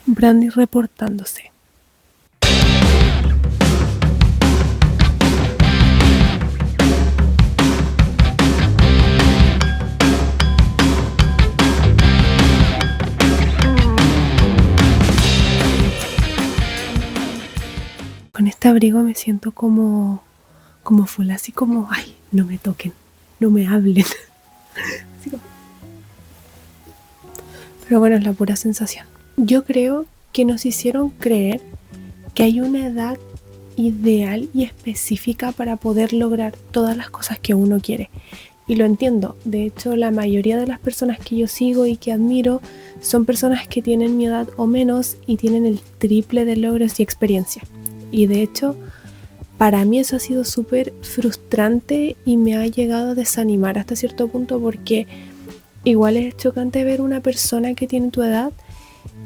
Brandy reportándose. Con este abrigo me siento como full, así como, ay, no me toquen, no me hablen. Pero bueno, es la pura sensación. Yo creo que nos hicieron creer que hay una edad ideal y específica para poder lograr todas las cosas que uno quiere. Y lo entiendo. De hecho, la mayoría de las personas que yo sigo y que admiro son personas que tienen mi edad o menos y tienen el triple de logros y experiencia. Y de hecho, para mí eso ha sido súper frustrante y me ha llegado a desanimar hasta cierto punto, porque igual es chocante ver una persona que tiene tu edad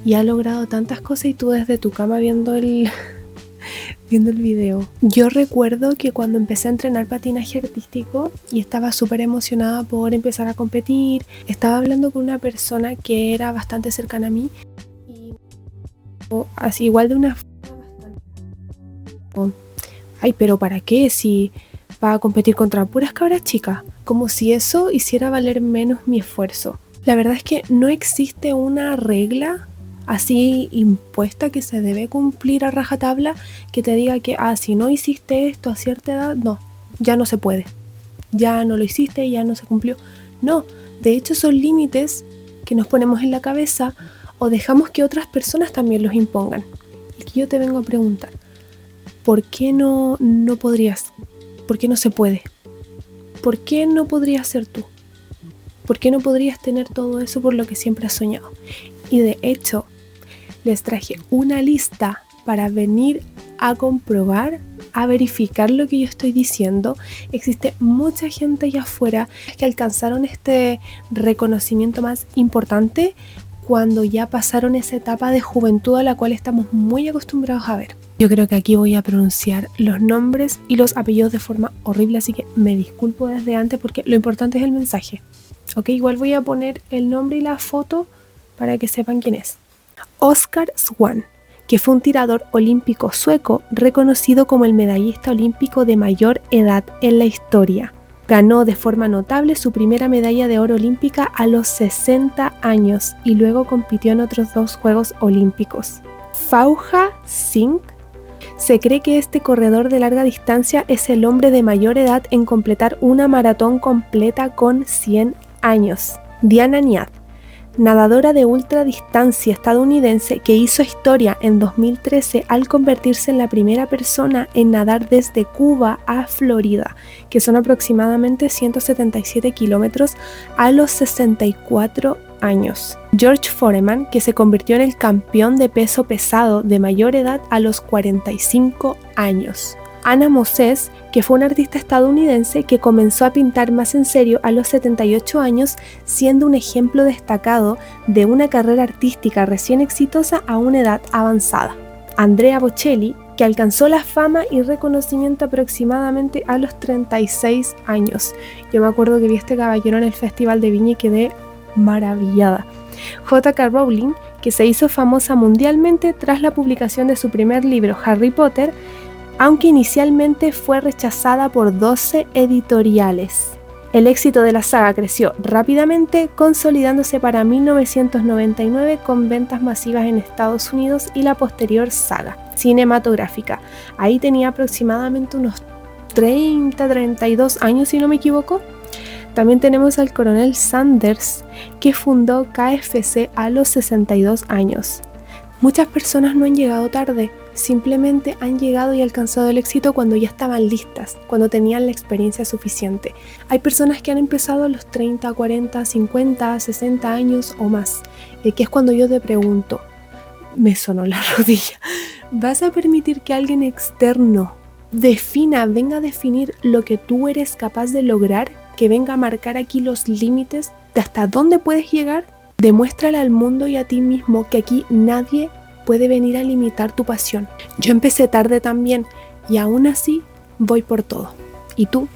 y ha logrado tantas cosas y tú desde tu cama viendo el video. Yo recuerdo que cuando empecé a entrenar patinaje artístico y estaba súper emocionada por empezar a competir, estaba hablando con una persona que era bastante cercana a mí y así igual de una forma bastante... Ay, pero ¿para qué? Si va a competir contra puras cabras chicas, como si eso hiciera valer menos mi esfuerzo. La verdad es que no existe una regla así impuesta que se debe cumplir a rajatabla que te diga que si no hiciste esto a cierta edad, no, ya no se puede, ya no lo hiciste, ya no se cumplió. No, de hecho son límites que nos ponemos en la cabeza o dejamos que otras personas también los impongan. Y que yo te vengo a preguntar, ¿por qué no podrías? ¿Por qué no se puede? ¿Por qué no podrías ser tú? ¿Por qué no podrías tener todo eso por lo que siempre has soñado? Y de hecho, les traje una lista para venir a comprobar, a verificar lo que yo estoy diciendo. Existe mucha gente allá afuera que alcanzaron este reconocimiento más importante cuando ya pasaron esa etapa de juventud a la cual estamos muy acostumbrados a ver. Yo creo que aquí voy a pronunciar los nombres y los apellidos de forma horrible, así que me disculpo desde antes porque lo importante es el mensaje. Ok, igual voy a poner el nombre y la foto para que sepan quién es. Oskar Swan, que fue un tirador olímpico sueco reconocido como el medallista olímpico de mayor edad en la historia. Ganó de forma notable su primera medalla de oro olímpica a los 60 años y luego compitió en otros 2 Juegos Olímpicos. Fauja Singh. Se cree que este corredor de larga distancia es el hombre de mayor edad en completar una maratón completa con 100 años. Diana Nyad, nadadora de ultradistancia estadounidense que hizo historia en 2013 al convertirse en la primera persona en nadar desde Cuba a Florida, que son aproximadamente 177 kilómetros, a los 64 años. George Foreman, que se convirtió en el campeón de peso pesado de mayor edad a los 45 años. Anna Moses, que fue una artista estadounidense que comenzó a pintar más en serio a los 78 años, siendo un ejemplo destacado de una carrera artística recién exitosa a una edad avanzada. Andrea Bocelli, que alcanzó la fama y reconocimiento aproximadamente a los 36 años. Yo me acuerdo que vi a este caballero en el Festival de Viña y quedé maravillada. J.K. Rowling, que se hizo famosa mundialmente tras la publicación de su primer libro, Harry Potter, aunque inicialmente fue rechazada por 12 editoriales. El éxito de la saga creció rápidamente, consolidándose para 1999 con ventas masivas en Estados Unidos y la posterior saga cinematográfica. Ahí tenía aproximadamente unos 32 años, si no me equivoco. También tenemos al coronel Sanders, que fundó KFC a los 62 años. Muchas personas no han llegado tarde, simplemente han llegado y alcanzado el éxito cuando ya estaban listas, cuando tenían la experiencia suficiente. Hay personas que han empezado a los 30, 40, 50, 60 años o más, que es cuando yo te pregunto, me sonó la rodilla, ¿vas a permitir que alguien externo venga a definir lo que tú eres capaz de lograr, que venga a marcar aquí los límites de hasta dónde puedes llegar? Demuéstrale al mundo y a ti mismo que aquí nadie puede venir a limitar tu pasión. Yo empecé tarde también y aún así voy por todo. ¿Y tú?